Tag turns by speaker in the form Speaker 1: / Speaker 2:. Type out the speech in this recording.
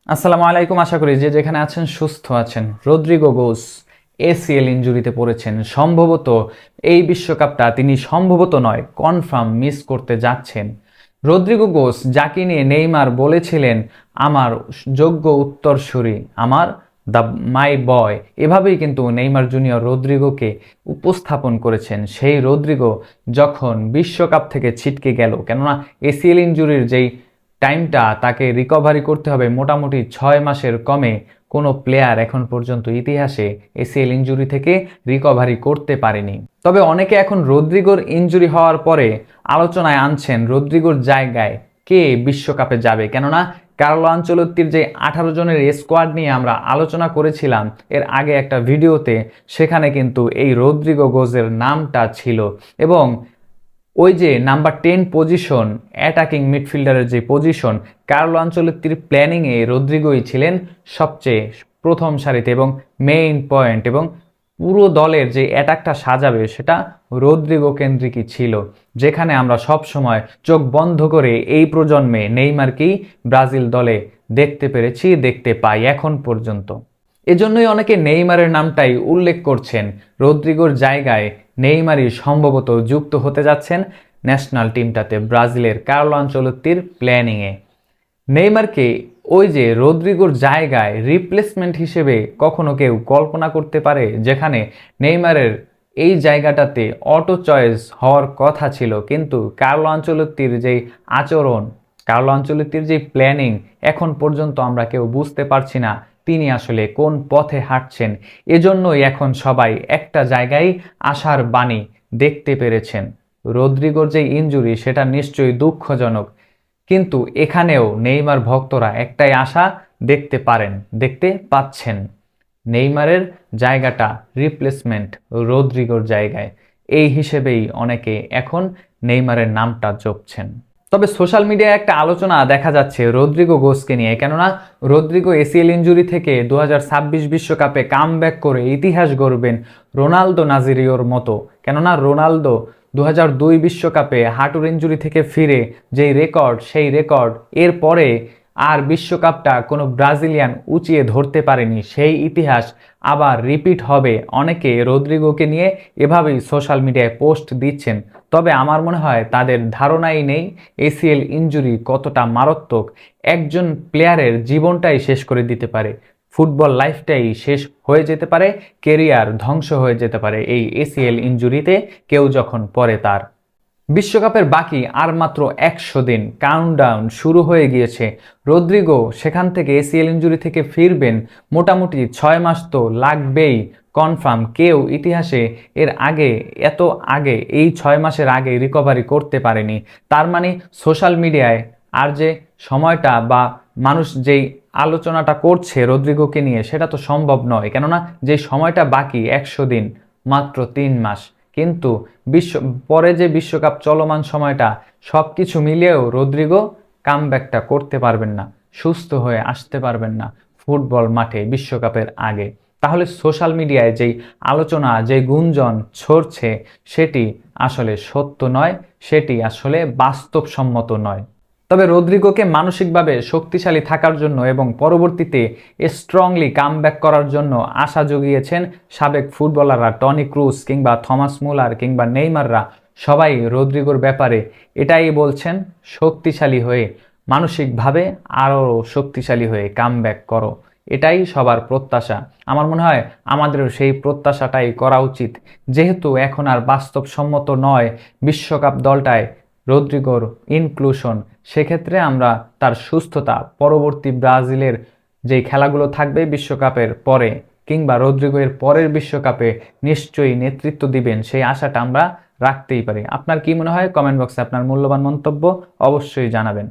Speaker 1: আসসালামু আলাইকুম। আশা করি যে যেখানে আছেন সুস্থ আছেন। রদ্রিগো গোস এসিএল ইনজুরিতে পড়েছেন। সম্ভবত এই বিশ্বকাপটা তিনি সম্ভবত নয়, কনফার্ম মিস করতে যাচ্ছেন। রদ্রিগো গোস, যাকে নিয়ে নেইমার বলেছিলেন আমার যোগ্য উত্তরসূরি, আমার দ্য মাই বয়, এভাবেই কিন্তু নেইমার জুনিয়র রদ্রিগোকে উপস্থাপন করেছেন। সেই রদ্রিগো যখন বিশ্বকাপ থেকে ছিটকে গেল, কেননা এসিএল ইনজুরির যেই টাইমটা তাকে রিকভারি করতে হবে, মোটামুটি 6 মাসের কমে কোনো প্লেয়ার এখন পর্যন্ত ইতিহাসে এসিএল ইনজুরি থেকে রিকভারি করতে পারেনি। তবে অনেকে এখন রদ্রিগোর ইনজুরি হওয়ার পরে আলোচনায় আনছেন রদ্রিগোর জায়গায় কে বিশ্বকাপে যাবে, কেননা কার্লো আনচেলত্তির যে 18 জনের স্কোয়াড নিয়ে আমরা আলোচনা করেছিলাম এর আগে একটা ভিডিওতে, সেখানে কিন্তু এই রদ্রিগো গোজের নামটা ছিল। এবং ওই যে নাম্বার 10 পজিশন, অ্যাটাকিং মিডফিল্ডারের যে পজিশন, কার্লো আনচেলত্তির প্ল্যানিংয়ে রদ্রিগোই ছিলেন সবচেয়ে প্রথম সারিতে এবং মেইন পয়েন্ট, এবং পুরো দলের যে অ্যাটাকটা সাজাবে সেটা রদ্রিগো কেন্দ্রিকই ছিল। যেখানে আমরা সব সময় চোখ বন্ধ করে এই প্রজন্মে নেইমারকেই ব্রাজিল দলে দেখতে পেরেছি, দেখতে পাই এখন পর্যন্ত। এজন্যই অনেকে নেইমারের নামটাই উল্লেখ করছেন। রদ্রিগোর জায়গায় নেইমারই সম্ভবত যুক্ত হতে যাচ্ছেন ন্যাশনাল টিমটাতে ব্রাজিলের কার্লো আনচেলত্তির প্ল্যানিংয়ে। নেইমারকে ওই যে রদ্রিগোর জায়গায় রিপ্লেসমেন্ট হিসেবে কখনো কেউ কল্পনা করতে পারে? যেখানে নেইমারের এই জায়গাটাতে অটো চয়েস হওয়ার কথা ছিল, কিন্তু কার্লো আনচেলত্তির যেই আচরণ, কার্লো আনচেলত্তির যে প্ল্যানিং, এখন পর্যন্ত আমরা কেউ বুঝতে পারছি না তিনি আসলে কোন পথে হাঁটছেন। এজন্যই এখন সবাই একটা জায়গায় আশার বাণী দেখতে পেরেছেন। রদ্রিগোর যে ইনজুরি সেটা নিশ্চয়ই দুঃখজনক, কিন্তু এখানেও নেইমার ভক্তরা একটাই আশা দেখতে পাচ্ছেন। নেইমারের জায়গাটা রিপ্লেসমেন্ট রদ্রিগোর জায়গায়, এই হিসেবেই অনেকে এখন নেইমারের নামটা জপছেন। তবে সোশ্যাল মিডিয়ায় একটা আলোচনা দেখা যাচ্ছে রদ্রিগো গোসকে নিয়ে, কেননা রদ্রিগো এসিএল ইনজুরি থেকে 2026 বিশ্বকাপে কামব্যাক করে ইতিহাস গড়বেন রোনালদো নাজারিওর মতো। কেননা রোনালদো 2002 বিশ্বকাপে হাঁটুর ইনজুরি থেকে ফিরে যেই রেকর্ড, সেই রেকর্ড এরপরে আর বিশ্বকাপটা কোনো ব্রাজিলিয়ান উঁচিয়ে ধরতে পারেনি। সেই ইতিহাস আবার রিপিট হবে। অনেকে রদ্রিগোকে নিয়ে এভাবেই সোশ্যাল মিডিয়ায় পোস্ট দিচ্ছেন। তবে আমার মনে হয় তাদের ধারণাই নেই এসিএল ইনজুরি কতটা মারাত্মক। একজন প্লেয়ারের জীবনটাই শেষ করে দিতে পারে, ফুটবল লাইফটাই শেষ হয়ে যেতে পারে, কেরিয়ার ধ্বংস হয়ে যেতে পারে এই এসিএল ইনজুরিতে কেউ যখন পড়ে। তার বিশ্বকাপের বাকি আর মাত্র 100 দিন, কাউন্টডাউন শুরু হয়ে গিয়েছে। রদ্রিগো সেখান থেকে এসিএল ইনজুরি থেকে ফিরবেন মোটামুটি 6 মাস তো লাগবেই কনফার্ম। কেউ ইতিহাসে এর আগে এত আগে এই 6 মাসের আগে রিকভারি করতে পারেনি। তার মানে সোশ্যাল মিডিয়ায় আর যে সময়টা বা মানুষ যেই আলোচনাটা করছে রদ্রিগোকে নিয়ে সেটা তো সম্ভব নয়, কেননা যে সময়টা বাকি 100 দিন, মাত্র 3 মাস। কিন্তু পরে যে বিশ্বকাপ চলমান সময়টা, সব কিছু মিলিয়েও রদ্রিগো কামব্যাকটা করতে পারবেন না, সুস্থ হয়ে আসতে পারবেন না ফুটবল মাঠে বিশ্বকাপের আগে। তাহলে সোশ্যাল মিডিয়ায় যেই আলোচনা, যে গুঞ্জন ছড়ছে সেটি আসলে সত্য নয়, সেটি আসলে বাস্তবসম্মত নয়। তবে রদ্রিগোকে মানসিকভাবে শক্তিশালী থাকার জন্য এবং পরবর্তীতে স্ট্রংলি কামব্যাক করার জন্য আশা জুগিয়েছেন সাবেক ফুটবলাররা, টনি ক্রুস কিংবা থমাস মুলার কিংবা নেইমাররা। সবাই রদ্রিগোর ব্যাপারে এটাই বলছেন, শক্তিশালী হয়ে, মানসিকভাবে আরও শক্তিশালী হয়ে কামব্যাক করো। এটাই সবার প্রত্যাশা। আমার মনে হয় আমাদেরও সেই প্রত্যাশাটাই করা উচিত। যেহেতু এখন আর বাস্তবসম্মত নয় বিশ্বকাপ দলটায় রদ্রিগোর ইনক্লুশন, সেক্ষেত্রে আমরা তার সুস্থতা, পরবর্তী ব্রাজিলের যেই খেলাগুলো থাকবে বিশ্বকাপের পরে কিংবা রদ্রিগো এর পরের বিশ্বকাপে নিশ্চয়ই নেতৃত্ব দিবেন, সেই আশাটা আমরা রাখতেই পারি। আপনার কি মনে হয়? কমেন্ট বক্সে আপনার মূল্যবান মন্তব্য অবশ্যই জানাবেন।